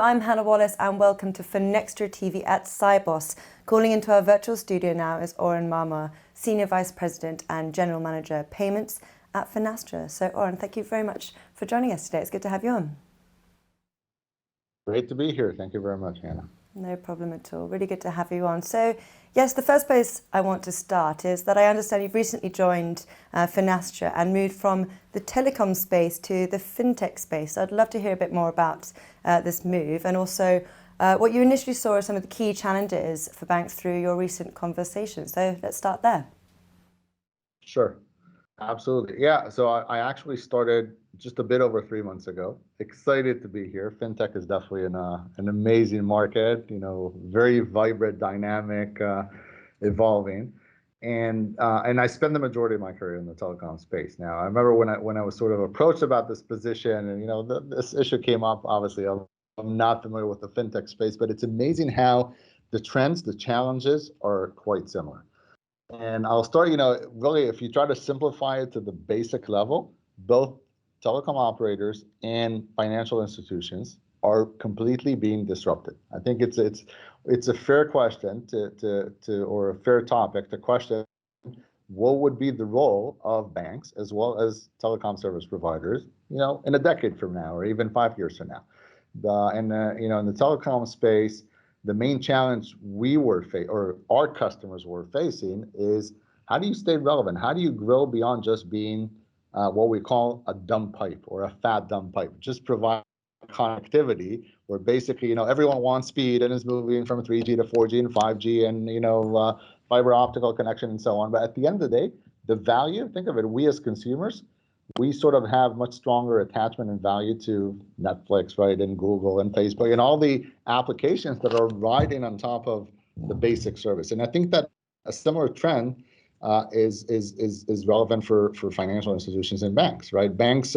I'm Hannah Wallace and welcome to FinextraTV at Sibos. Calling into our virtual studio now is Oren Marmur, Senior Vice President and General Manager Payments at Finastra. So Oren, thank you very much for joining us today. It's good to have you on. Great to be here. Thank you very much, Hannah. No problem at all. Really good to have you on. So, yes, the first place I want to start is that I understand you've recently joined Finastra and moved from the telecom space to the fintech space. So I'd love to hear a bit more about this move and also what you initially saw as some of the key challenges for banks through your recent conversations. So let's start there. Sure. Absolutely. Yeah. So I actually started just a bit over 3 months ago. Excited to be here. Fintech is definitely an amazing market, very vibrant, dynamic, evolving. And I spent the majority of my career in the telecom space. Now, I remember when I was sort of approached about this position and, this issue came up, obviously, I'm not familiar with the fintech space, but it's amazing how the trends, the challenges are quite similar. And I'll start, really, if you try to simplify it to the basic level, both telecom operators and financial institutions are completely being disrupted. I think it's a fair question or a fair topic to question what would be the role of banks as well as telecom service providers, in a decade from now or even 5 years from now. In the telecom space, the main challenge or our customers were facing is how do you stay relevant? How do you grow beyond just being what we call a dumb pipe or a fat dumb pipe? Just provide connectivity where basically, everyone wants speed and is moving from 3G to 4G and 5G and, fiber optical connection and so on. But at the end of the day, the value, think of it, we as consumers, we sort of have much stronger attachment and value to Netflix, right, and Google and Facebook and all the applications that are riding on top of the basic service. And I think that a similar trend is relevant for financial institutions and banks, right? Banks,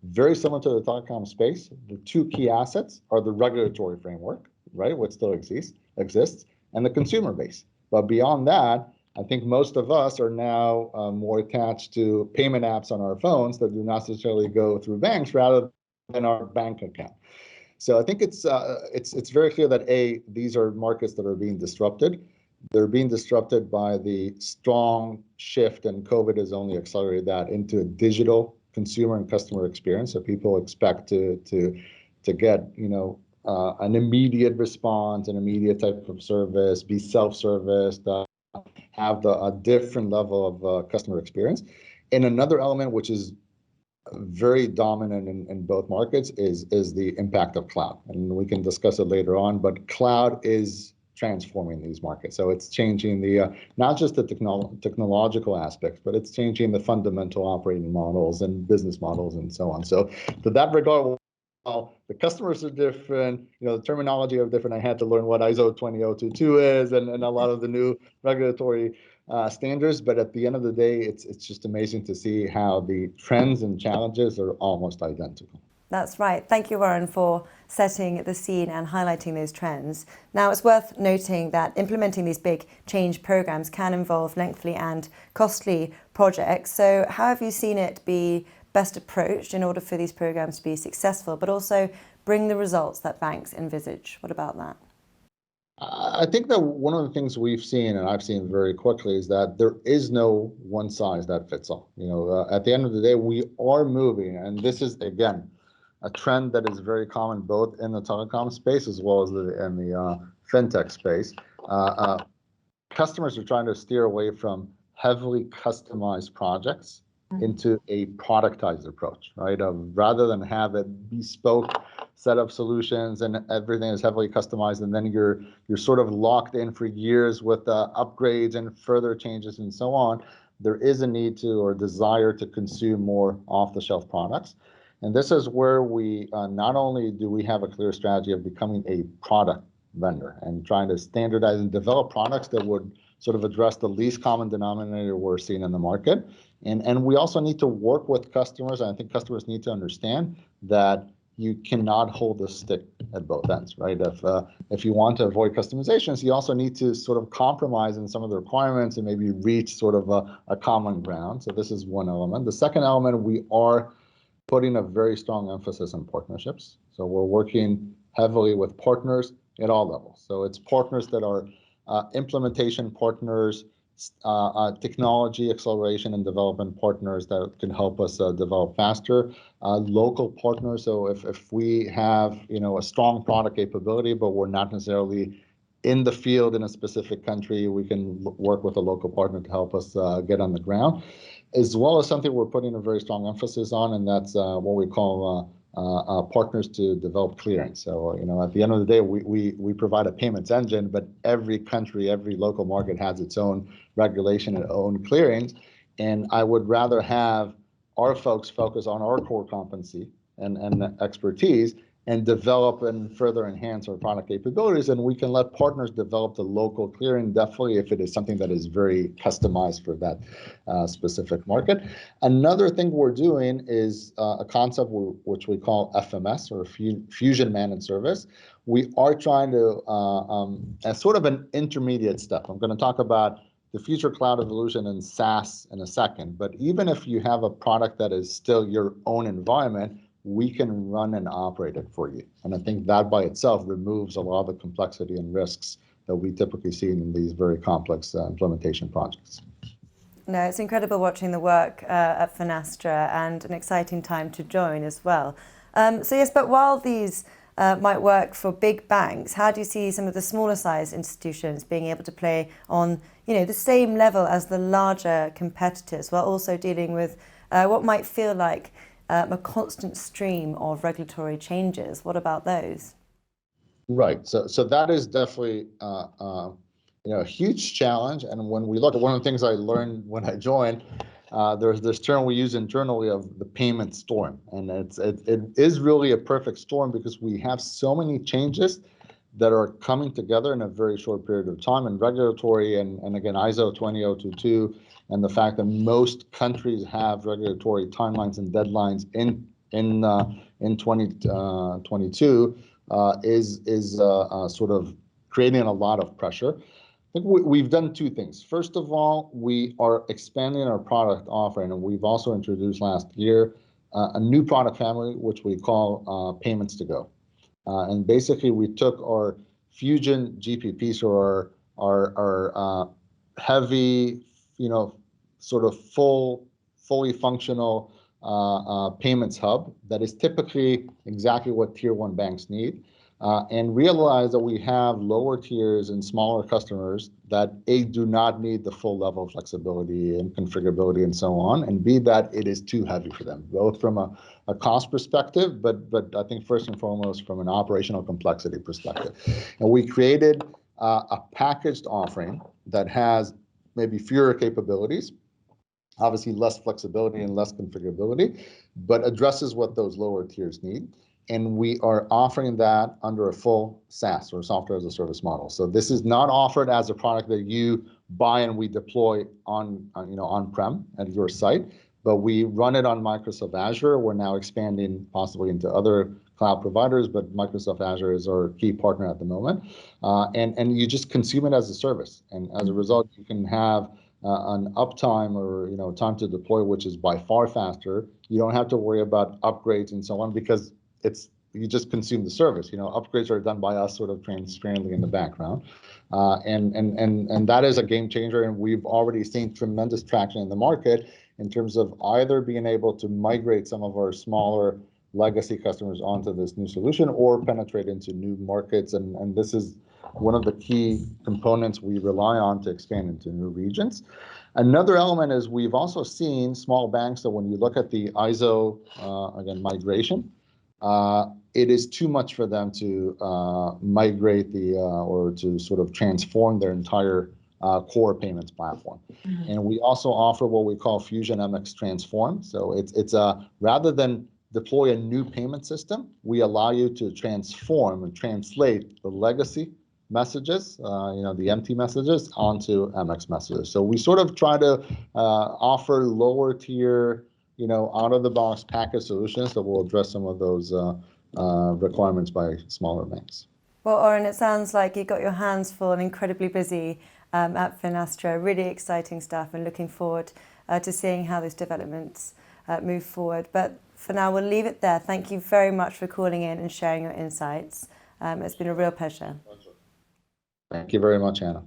very similar to the telecom space, the two key assets are the regulatory framework, right, what still exists, and the consumer base. But beyond that, I think most of us are now more attached to payment apps on our phones that do not necessarily go through banks rather than our bank account. So I think it's very clear that these are markets that are being disrupted. They're being disrupted by the strong shift, and COVID has only accelerated that into a digital consumer and customer experience. So people expect to get an immediate response, an immediate type of service, be self-serviced. Have a different level of customer experience. And another element which is very dominant in both markets is the impact of cloud. And we can discuss it later on, but cloud is transforming these markets. So it's changing the not just the technological aspects, but it's changing the fundamental operating models and business models and so on. So to that regard, the customers are different, the terminology are different. I had to learn what ISO 20022 is and a lot of the new regulatory standards. But at the end of the day, it's just amazing to see how the trends and challenges are almost identical. That's right. Thank you, Warren, for setting the scene and highlighting those trends. Now, it's worth noting that implementing these big change programs can involve lengthy and costly projects. So how have you seen it be best approached in order for these programs to be successful, but also bring the results that banks envisage? What about that? I think that one of the things we've seen, and I've seen very quickly, is that there is no one size that fits all. At the end of the day, we are moving, and this is, again, a trend that is very common both in the telecom space as well as in the fintech space. Customers are trying to steer away from heavily customized projects into a productized approach, right? Rather than have a bespoke set of solutions and everything is heavily customized, and then you're sort of locked in for years with upgrades and further changes and so on. There is a need to or desire to consume more off-the-shelf products. And this is where we not only do we have a clear strategy of becoming a product vendor and trying to standardize and develop products that would sort of address the least common denominator we're seeing in the market. And we also need to work with customers. And I think customers need to understand that you cannot hold the stick at both ends, right? If you want to avoid customizations, you also need to sort of compromise in some of the requirements and maybe reach sort of a common ground. So this is one element. The second element, we are putting a very strong emphasis on partnerships. So we're working heavily with partners at all levels. So it's partners that are implementation partners, technology acceleration and development partners that can help us develop faster, local partners. So if we have a strong product capability, but we're not necessarily in the field in a specific country, we can work with a local partner to help us get on the ground, as well as something we're putting a very strong emphasis on, and that's what we call partners to develop clearing. So, at the end of the day, we provide a payments engine, but every country, every local market has its own regulation and own clearings. And I would rather have our folks focus on our core competency and expertise and develop and further enhance our product capabilities. And we can let partners develop the local clearing, definitely if it is something that is very customized for that specific market. Another thing we're doing is a concept which we call FMS, or Fusion Managed Service. We are trying to, as sort of an intermediate step, I'm going to talk about the future cloud evolution and SaaS in a second, but even if you have a product that is still your own environment, we can run and operate it for you. And I think that by itself removes a lot of the complexity and risks that we typically see in these very complex implementation projects. No, it's incredible watching the work at Finastra, and an exciting time to join as well. So yes, but while these might work for big banks, how do you see some of the smaller size institutions being able to play on the same level as the larger competitors, while also dealing with what might feel like a constant stream of regulatory changes? What about those? Right. So that is definitely a huge challenge. And when we look at one of the things I learned when I joined, there's this term we use internally of the payment storm, and it is really a perfect storm because we have so many changes that are coming together in a very short period of time, and regulatory and again ISO 20022, and the fact that most countries have regulatory timelines and deadlines in 2022 is sort of creating a lot of pressure. I think we've done two things. First of all, we are expanding our product offering, and we've also introduced last year a new product family which we call Payments to Go. And basically, we took our Fusion GPP, so our heavy, sort of fully functional payments hub that is typically exactly what tier one banks need, and realize that we have lower tiers and smaller customers that A, do not need the full level of flexibility and configurability and so on, and B, that it is too heavy for them, both from a cost perspective, but I think first and foremost from an operational complexity perspective. And we created a packaged offering that has maybe fewer capabilities, obviously less flexibility and less configurability, but addresses what those lower tiers need. And we are offering that under a full SaaS, or software as a service model. So this is not offered as a product that you buy and we deploy on-prem at your site, but we run it on Microsoft Azure. We're now expanding possibly into other cloud providers, but Microsoft Azure is our key partner at the moment. And you just consume it as a service. And as a result, you can have an uptime or time to deploy, which is by far faster. You don't have to worry about upgrades and so on, because you just consume the service. Upgrades are done by us sort of transparently in the background. And that is a game changer. And we've already seen tremendous traction in the market in terms of either being able to migrate some of our smaller legacy customers onto this new solution or penetrate into new markets. And this is one of the key components we rely on to expand into new regions. Another element is we've also seen small banks that when you look at the ISO, again, migration, it is too much for them to migrate or to sort of transform their entire core payments platform. Mm-hmm. And we also offer what we call Fusion MX Transform. So it's rather than deploy a new payment system, we allow you to transform and translate the legacy messages, the empty messages, onto MX messages. So we sort of try to offer lower tier, out of the box package solutions that will address some of those requirements by smaller banks. Well, Oren, it sounds like you got your hands full and incredibly busy at Finastra. Really exciting stuff, and looking forward to seeing how these developments move forward. But for now, we'll leave it there. Thank you very much for calling in and sharing your insights. It's been a real pleasure. Thank you very much, Anna.